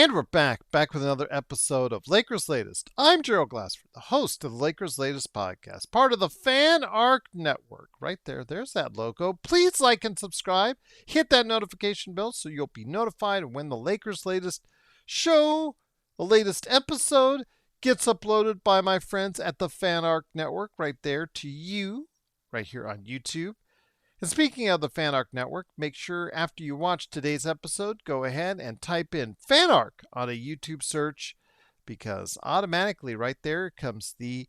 And we're back with another episode of Lakers Latest. I'm Gerald Glassford, the host of the Lakers Latest podcast, part of the Fan Arc Network. Right there, there's that logo. Please like and subscribe. Hit that notification bell so you'll be notified when the Lakers Latest show, the latest episode, gets uploaded by my friends at the Fan Arc Network right there to you, right here on YouTube. And speaking of the FanArc Network, make sure after you watch today's episode, go ahead and type in FanArc on a YouTube search because automatically right there comes the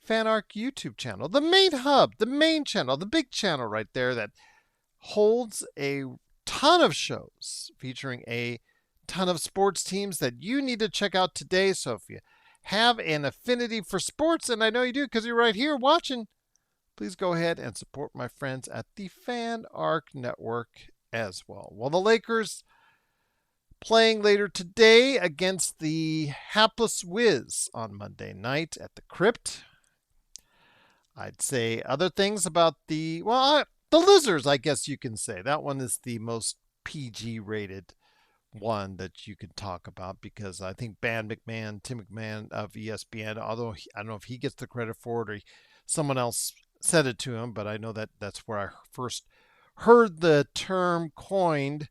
FanArc YouTube channel, the main hub, the main channel, the big channel right there that holds a ton of shows featuring a ton of sports teams that you need to check out today. So if you have an affinity for sports, and I know you do because you're right here watching, please go ahead and support my friends at the Fan Arc Network as well. Well, the Lakers playing later today against the hapless Wiz on Monday night at the Crypt. I'd say other things about the Lizards, I guess you can say. That one is the most PG rated one that you could talk about because I think Tim McMahon of ESPN, although I don't know if he gets the credit for it or someone else said it to him, but I know that that's where I first heard the term coined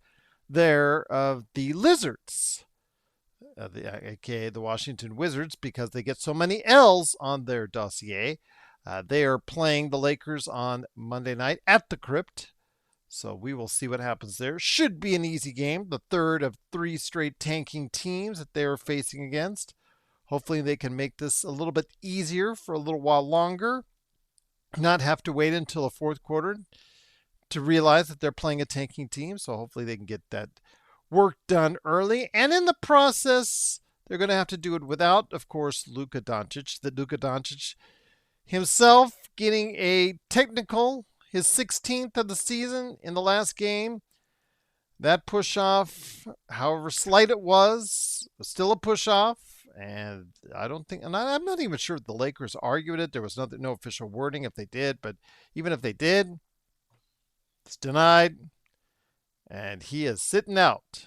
there of the Lizards, aka the Washington Wizards, because they get so many L's on their dossier. They are playing the Lakers on Monday night at the Crypt, so we will see what happens there. Should be an easy game, the third of three straight tanking teams that they are facing against. Hopefully they can make this a little bit easier for a little while longer, not have to wait until the fourth quarter to realize that they're playing a tanking team. So hopefully they can get that work done early. And in the process, they're going to have to do it without, of course, Luka Doncic. The Luka Doncic himself getting a technical, his 16th of the season in the last game. That push off, however slight it was still a push off. And I don't think, and I'm not even sure if the Lakers argued it. There was no official wording if they did, but even if they did, it's denied. And he is sitting out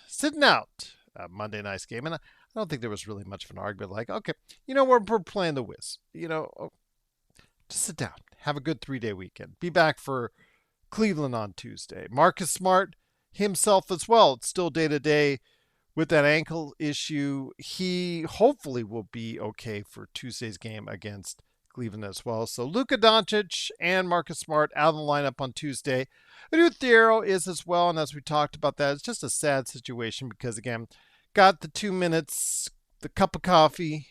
Monday night's game. And I don't think there was really much of an argument like, okay, we're playing the Wiz. Just sit down, have a good 3-day weekend. Be back for Cleveland on Tuesday. Marcus Smart himself as well. It's still day to day with that ankle issue. He hopefully will be okay for Tuesday's game against Cleveland as well. So Luka Doncic and Marcus Smart out of the lineup on Tuesday. Adu Thiero is as well, and as we talked about that, it's just a sad situation because, again, got the 2 minutes, the cup of coffee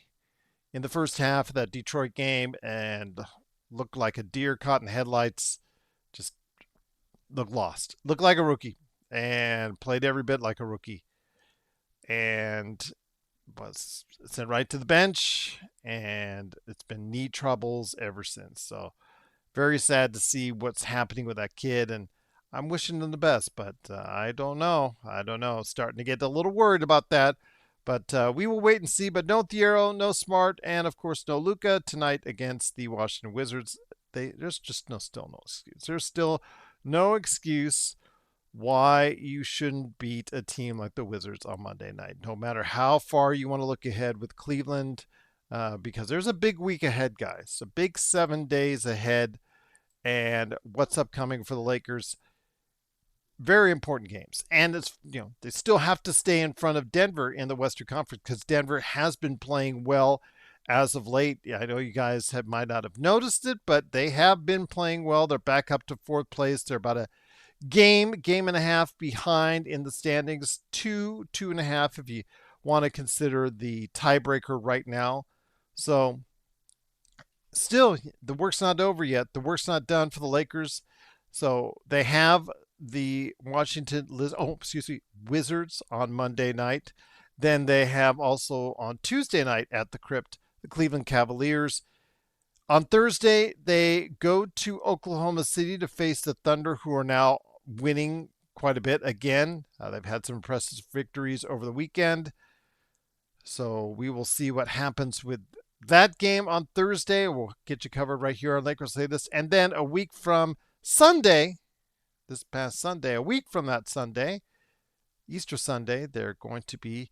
in the first half of that Detroit game and looked like a deer caught in headlights. Just looked lost. Looked like a rookie and played every bit like a rookie. And was sent right to the bench, and it's been knee troubles ever since. So very sad to see what's happening with that kid, and I'm wishing them the best, but I don't know. Starting to get a little worried about that, but we will wait and see. But no Thiero, no Smart, and of course no Luka tonight against the Washington Wizards. There's just still no excuse. There's still no excuse why you shouldn't beat a team like the Wizards on Monday night, no matter how far you want to look ahead with Cleveland, because there's a big week ahead, guys. A big 7 days ahead, and what's upcoming for the Lakers. Very important games, and it's they still have to stay in front of Denver in the Western Conference because Denver has been playing well as of late. I know you guys might not have noticed it, but they have been playing well. They're back up to fourth place. They're about a game and a half behind in the standings, two and a half if you want to consider the tiebreaker right now. So still, the work's not over yet. The work's not done for the Lakers. So they have the Wizards on Monday night. Then they have also on Tuesday night at the Crypt, the Cleveland Cavaliers. On Thursday, they go to Oklahoma City to face the Thunder, who are now winning quite a bit again. They've had some impressive victories over the weekend. So we will see what happens with that game on Thursday. We'll get you covered right here on Lakers Latest. And then a week from Sunday, this past Sunday, a week from that Sunday, Easter Sunday, they're going to be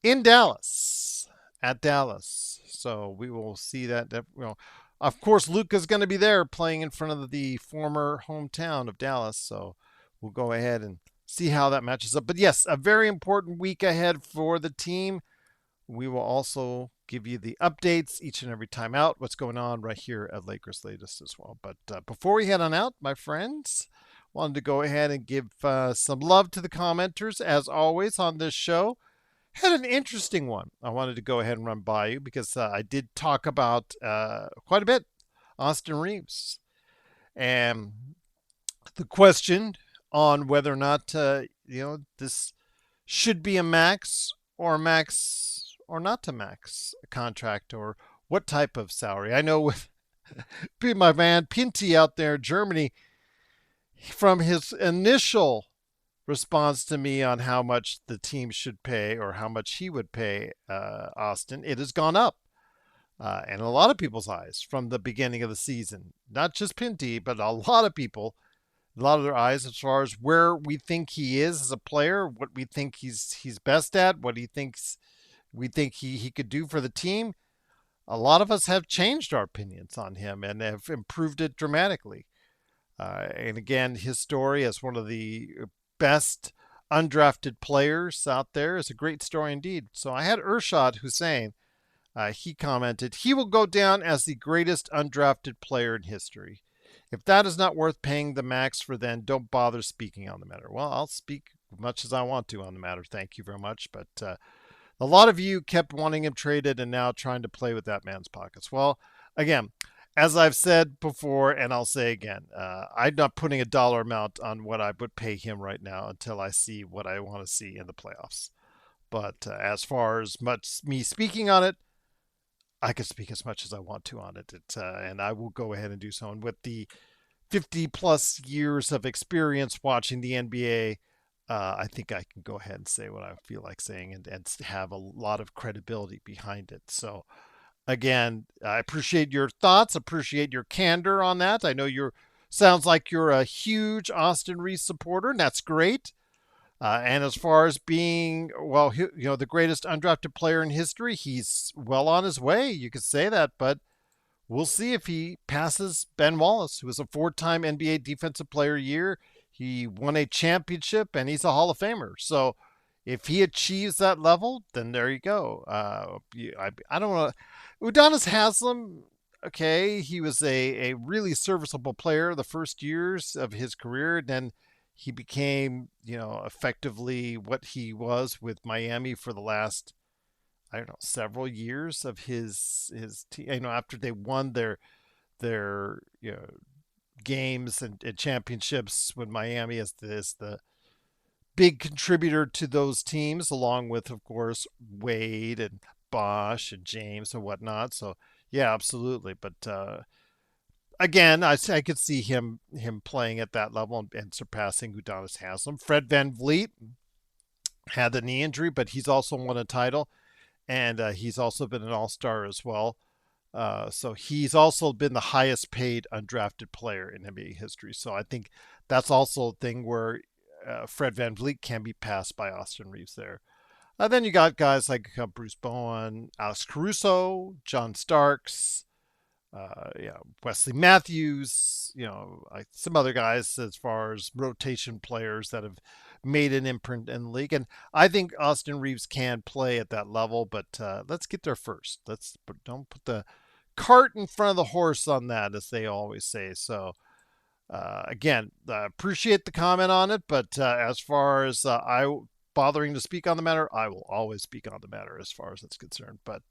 in Dallas, at Dallas. So we will see that. Of course, Luka's going to be there playing in front of the former hometown of Dallas. So we'll go ahead and see how that matches up. But yes, a very important week ahead for the team. We will also give you the updates each and every time out, what's going on right here at Lakers Latest as well. But before we head on out, my friends, wanted to go ahead and give some love to the commenters as always on this show. Had an interesting one I wanted to go ahead and run by you because I did talk about quite a bit Austin Reeves and the question on whether or not this should be a max or not to max contract or what type of salary. I know with my man Pinty out there in Germany, from his initial response to me on how much the team should pay or how much he would pay Austin, it has gone up. In a lot of people's eyes from the beginning of the season, not just Pinty, but a lot of people, a lot of their eyes as far as where we think he is as a player, what we think he's best at, what he thinks we think he could do for the team. A lot of us have changed our opinions on him and have improved it dramatically. And again, his story as one of the best undrafted players out there is a great story indeed. So I had Urshad Hussein. He commented, he will go down as the greatest undrafted player in history. If that is not worth paying the max for, then don't bother speaking on the matter. Well, I'll speak as much as I want to on the matter. Thank you very much. But a lot of you kept wanting him traded and now trying to play with that man's pockets. Well, again, as I've said before, and I'll say again, I'm not putting a dollar amount on what I would pay him right now until I see what I want to see in the playoffs. But as far as much me speaking on it, I can speak as much as I want to on it, and I will go ahead and do so. And with the 50 plus years of experience watching the NBA, I think I can go ahead and say what I feel like saying and have a lot of credibility behind it. So, again, I appreciate your thoughts, appreciate your candor on that. I know you're sounds like you're a huge Austin Reeves supporter, and that's great. And as far as being, well, the greatest undrafted player in history, he's well on his way. You could say that, but we'll see if he passes Ben Wallace, who was a four-time NBA Defensive Player of the Year. He won a championship, and he's a Hall of Famer. So if he achieves that level, then there you go. I don't know. Udonis Haslam, okay, he was a really serviceable player the first years of his career. Then he became, effectively what he was with Miami for the last, I don't know, several years of his team. After they won their games and championships with Miami as the big contributor to those teams, along with, of course, Wade and Bosch and James and whatnot. So yeah, absolutely. But again, I could see him playing at that level and surpassing Udonis Haslam. Fred VanVleet had the knee injury, but he's also won a title, and he's also been an All-Star as well. So he's also been the highest paid undrafted player in NBA history. So I think that's also a thing where Fred VanVleet can be passed by Austin Reeves there. Then you got guys like Bruce Bowen, Alex Caruso, John Starks, Wesley Matthews, some other guys as far as rotation players that have made an imprint in the league. And I think Austin Reeves can play at that level, but let's get there first. Don't put the cart in front of the horse on that, as they always say. So again, appreciate the comment on it, but as far as I bothering to speak on the matter, I will always speak on the matter as far as it's concerned. But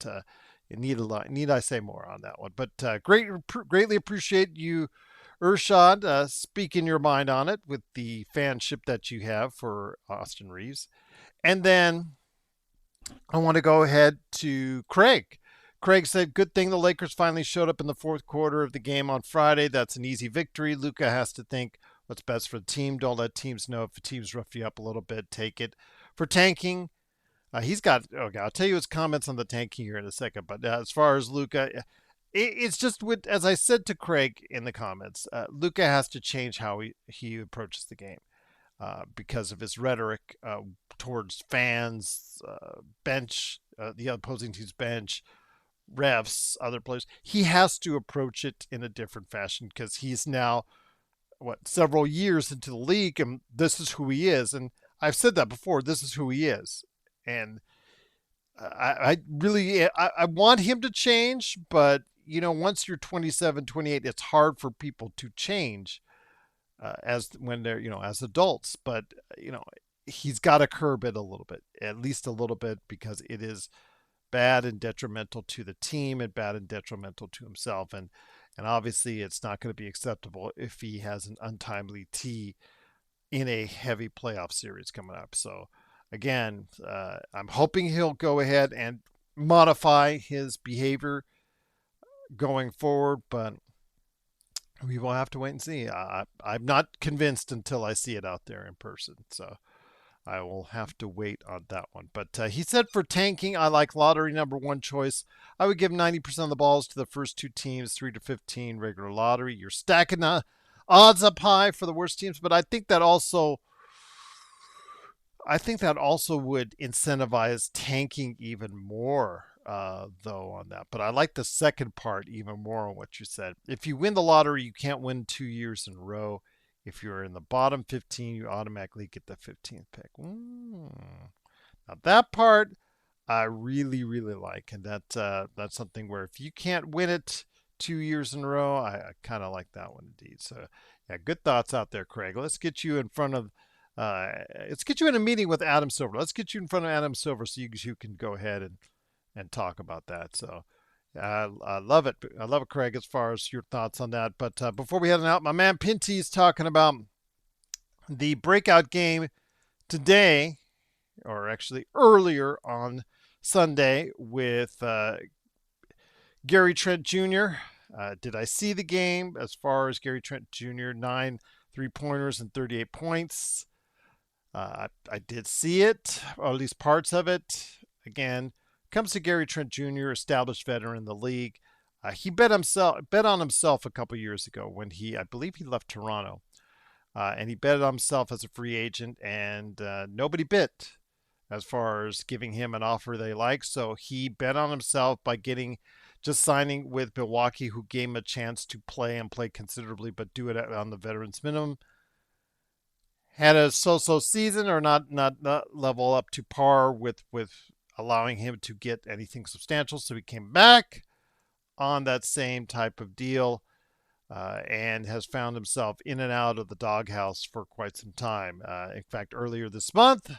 need I say more on that one? But greatly appreciate you, Urshad, speaking your mind on it with the fanship that you have for Austin Reeves. And then I want to go ahead to Craig. Craig said, good thing the Lakers finally showed up in the fourth quarter of the game on Friday. That's an easy victory. Luka has to think what's best for the team. Don't let teams know if the team's rough you up a little bit. Take it. For tanking, he's got, okay, I'll tell you his comments on the tanking here in a second. But as far as Luka, it's just with, as I said to Craig in the comments, Luka has to change how he approaches the game because of his rhetoric towards fans, bench, the opposing team's bench, refs, other players. He has to approach it in a different fashion because he's now several years into the league, and this is who he is. And I've said that before. This is who he is, and I really I want him to change, but once you're 27, 28, it's hard for people to change as when they're as adults. But he's got to curb it a little bit, at least a little bit, because it is bad and detrimental to the team and bad and detrimental to himself. And obviously it's not going to be acceptable if he has an untimely tee in a heavy playoff series coming up. So again, I'm hoping he'll go ahead and modify his behavior going forward, but we will have to wait and see. I'm not convinced until I see it out there in person. So I will have to wait on that one. But he said for tanking, I like lottery number one choice. I would give 90% of the balls to the first two teams, 3 to 15 regular lottery. You're stacking the odds up high for the worst teams, but I think that also would incentivize tanking even more, though, on that. But I like the second part even more on what you said. If you win the lottery, you can't win 2 years in a row. If you're in the bottom 15, you automatically get the 15th pick. Now that part I really, really like, and that's something where if you can't win it 2 years in a row, I kind of like that one indeed. So yeah, good thoughts out there, Craig. Let's get you in front of let's get you in a meeting with Adam Silver. Let's get you in front of Adam Silver so you can go ahead and talk about that. So I love it. I love it, Craig, as far as your thoughts on that. But before we head out, my man Pinty's talking about the breakout game today, or actually earlier on Sunday, with Gary Trent Jr. Did I see the game as far as Gary Trent Jr., 9 3-pointers and 38 points? I did see it, or at least parts of it. Again, comes to Gary Trent Jr., established veteran in the league. He bet on himself a couple years ago when I believe he left Toronto, and he bet on himself as a free agent, and nobody bit as far as giving him an offer they like. So he bet on himself by just signing with Milwaukee, who gave him a chance to play and play considerably, but do it on the veterans minimum. Had a so-so season, or not level up to par with allowing him to get anything substantial. So he came back on that same type of deal, and has found himself in and out of the doghouse for quite some time. In fact, earlier this month,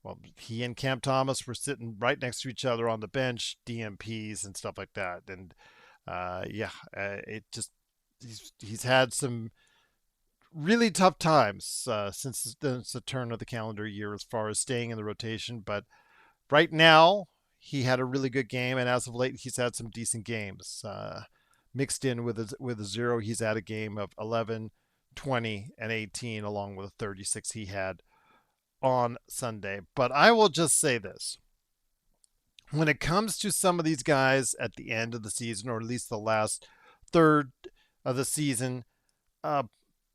well, he and Cam Thomas were sitting right next to each other on the bench, DMPs and stuff like that. And it just he's had some really tough times since the turn of the calendar year as far as staying in the rotation. But right now, he had a really good game, and as of late, he's had some decent games. Mixed in with a zero, he's had a game of 11, 20, and 18, along with a 36 he had on Sunday. But I will just say this. When it comes to some of these guys at the end of the season, or at least the last third of the season,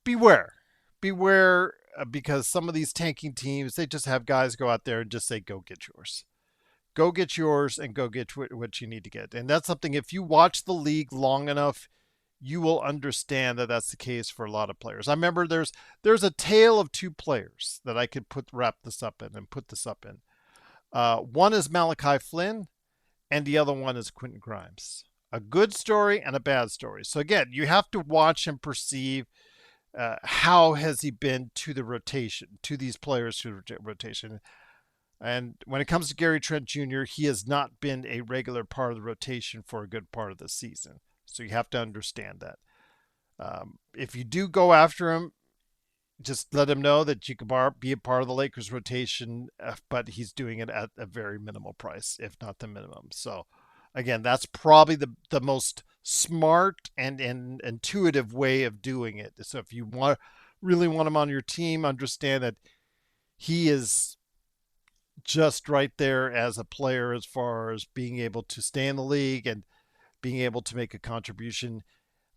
beware. Beware, because some of these tanking teams, they just have guys go out there and just say, go get yours. Go get yours and go get what you need to get. And that's something, if you watch the league long enough, you will understand that that's the case for a lot of players. I remember there's a tale of two players that I could wrap this up in and put this up in. One is Malachi Flynn, and the other one is Quentin Grimes. A good story and a bad story. So again, you have to watch and perceive how has he been to the rotation, to these players to the rotation. And when it comes to Gary Trent Jr., he has not been a regular part of the rotation for a good part of the season. So you have to understand that. If you do go after him, just let him know that you can be a part of the Lakers rotation, but he's doing it at a very minimal price, if not the minimum. So again, that's probably the most smart and intuitive way of doing it. So if you really want him on your team, understand that he is just right there as a player as far as being able to stay in the league and being able to make a contribution.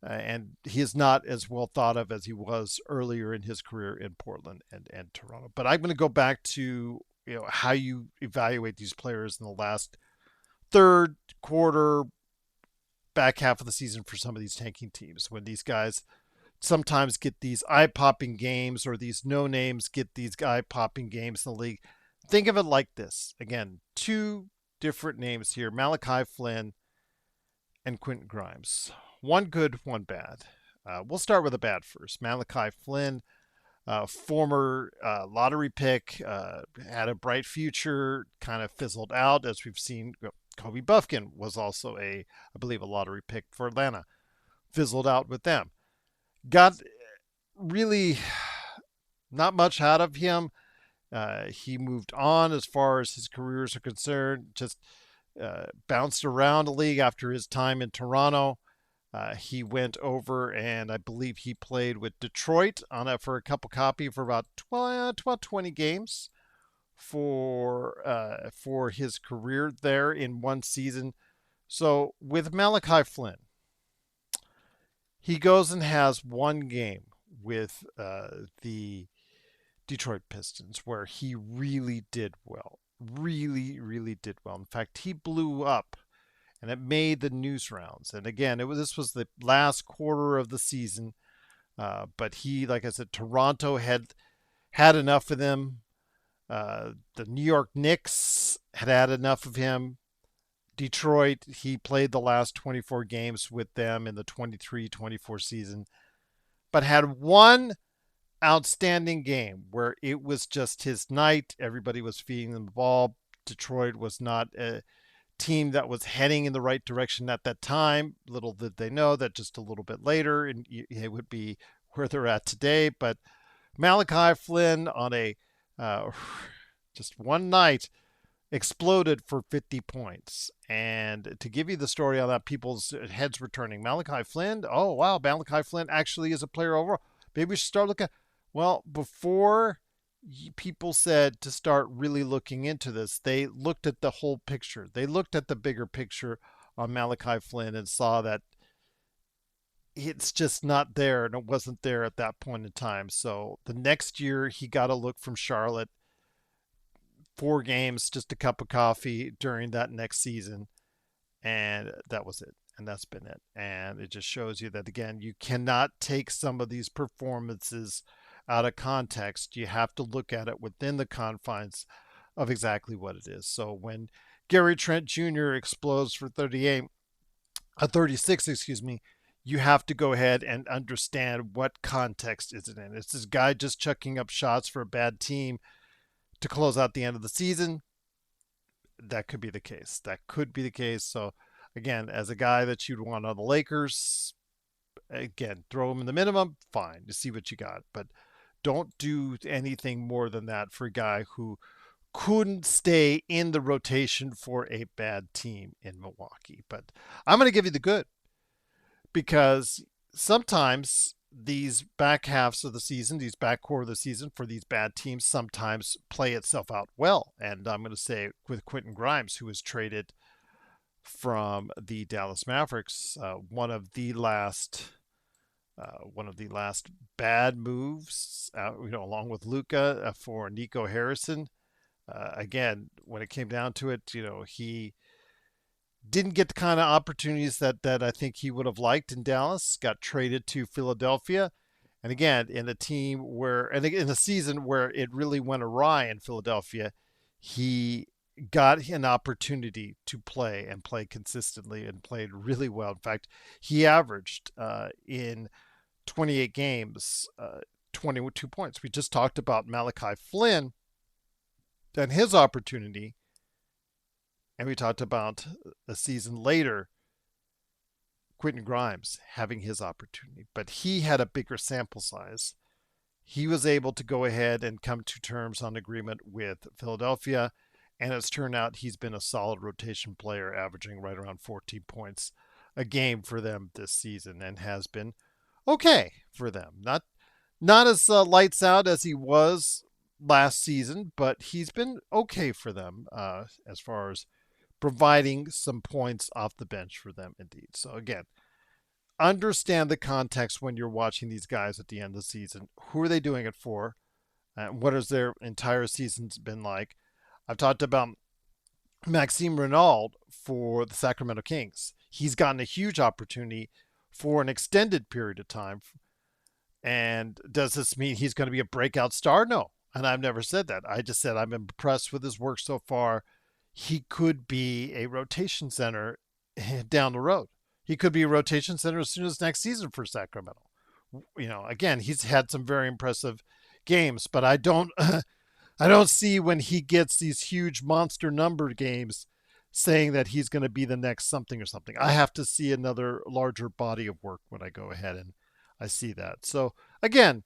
And he is not as well thought of as he was earlier in his career in Portland and Toronto. But I'm going to go back to how you evaluate these players in the last third quarter, back half of the season for some of these tanking teams when these guys sometimes get these eye popping games or these no names get these eye popping games in the league. Think of it like this. Again, two different names here: Malachi Flynn and Quentin Grimes. One good, one bad. We'll start with the bad first. Malachi Flynn, former lottery pick, had a bright future, kind of fizzled out as we've seen. Kobe Buffkin was also I believe, a lottery pick for Atlanta, fizzled out with them. Got really not much out of him. He moved on as far as his careers are concerned. Just bounced around the league after his time in Toronto. He went over and I believe he played with Detroit for a couple copy for about 20 games for his career there in one season. So with Malachi Flynn, he goes and has one game with the Detroit Pistons where he really did well. Really, really did well. In fact, he blew up and it made the news rounds. And again, this was the last quarter of the season. But he, like I said, Toronto had enough of them. The New York Knicks had enough of him. Detroit, he played the last 24 games with them in the 23-24 season, but had one outstanding game where it was just his night. Everybody was feeding him the ball. Detroit was not a team that was heading in the right direction at that time. Little did they know that just a little bit later, and it would be where they're at today. But Malachi Flynn on a just one night exploded for 50 points. And to give you the story on that, people's heads were turning. Malachi Flynn, oh, wow, Malachi Flynn actually is a player overall. Maybe we should start looking. Well, before people said to start really looking into this, they looked at the whole picture. They looked at the bigger picture on Malachi Flynn and saw that it's just not there, and it wasn't there at that point in time. So the next year, he got a look from Charlotte. 4 games, just a cup of coffee during that next season, and that was it. And that's been it. And it just shows you that, again, you cannot take some of these performances out of context. You have to look at it within the confines of exactly what it is. So when Gary Trent Jr. explodes for 36, excuse me, you have to go ahead and understand what context is it in. Is this guy just chucking up shots for a bad team to close out the end of the season? That could be the case. That could be the case. So again, as a guy that you'd want on the Lakers, again, throw him in the minimum, fine, to see what you got. But don't do anything more than that for a guy who couldn't stay in the rotation for a bad team in Milwaukee. But I'm going to give you the good, because sometimes these back halves of the season, these back quarter of the season for these bad teams sometimes play itself out well. And I'm going to say with Quentin Grimes, who was traded from the Dallas Mavericks, one of the last bad moves, along with Luka, for Nico Harrison. Again, when it came down to it, he didn't get the kind of opportunities that I think he would have liked in Dallas. Got traded to Philadelphia. And again, in a season where it really went awry in Philadelphia, he got an opportunity to play and play consistently and played really well. In fact, he averaged in 28 games 22 points. We just talked about Malachi Flynn and his opportunity. And we talked about a season later, Quentin Grimes having his opportunity. But he had a bigger sample size. He was able to go ahead and come to terms on agreement with Philadelphia. And it's turned out he's been a solid rotation player, averaging right around 14 points a game for them this season, and has been okay for them. Not as lights out as he was last season, but he's been okay for them as far as providing some points off the bench for them, indeed. So again, understand the context when you're watching these guys at the end of the season. Who are they doing it for? What has their entire seasons been like? I've talked about Maxime Renaud for the Sacramento Kings. He's gotten a huge opportunity for an extended period of time. And does this mean he's going to be a breakout star? No. And I've never said that. I just said I'm impressed with his work so far. He could be a rotation center down the road. He could be a rotation center as soon as next season for Sacramento. Again, he's had some very impressive games, but I don't I don't see when he gets these huge monster number games saying that he's going to be the next something or something. I have to see another larger body of work when I go ahead and I see that. So again,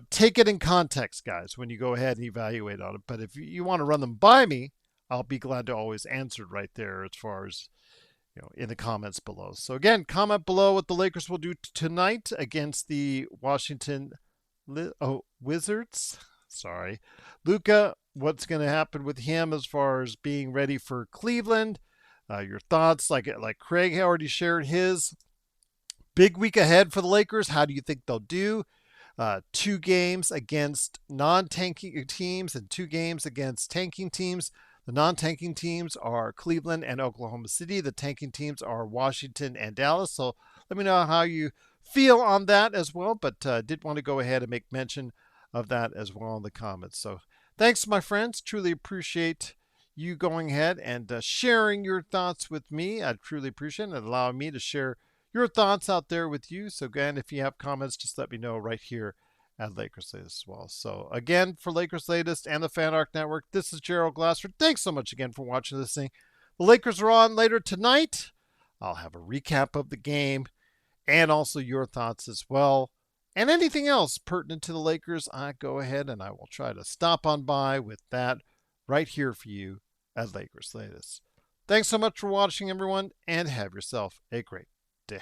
take it in context, guys, when you go ahead and evaluate on it. But if you want to run them by me, I'll be glad to always answer right there as far as in the comments below. So again, comment below what the Lakers will do tonight against the Washington Wizards. Sorry, Luka. What's going to happen with him as far as being ready for Cleveland? Your thoughts, like Craig already shared his. Big week ahead for the Lakers. How do you think they'll do? 2 games against non-tanking teams and 2 games against tanking teams. The non-tanking teams are Cleveland and Oklahoma City. The tanking teams are Washington and Dallas. So let me know how you feel on that as well. But did want to go ahead and make mention of that as well in the comments. So thanks, my friends. Truly appreciate you going ahead and sharing your thoughts with me. I truly appreciate it and allowing me to share your thoughts out there with you. So again, if you have comments, just let me know right here at Lakers Latest as well. So again, for Lakers Latest and the Fan Arc Network, this is Gerald Glassford. Thanks so much again for watching this thing. The Lakers are on later tonight. I'll have a recap of the game and also your thoughts as well. And anything else pertinent to the Lakers, I go ahead and I will try to stop on by with that right here for you at Lakers Latest. Thanks so much for watching, everyone, and have yourself a great day.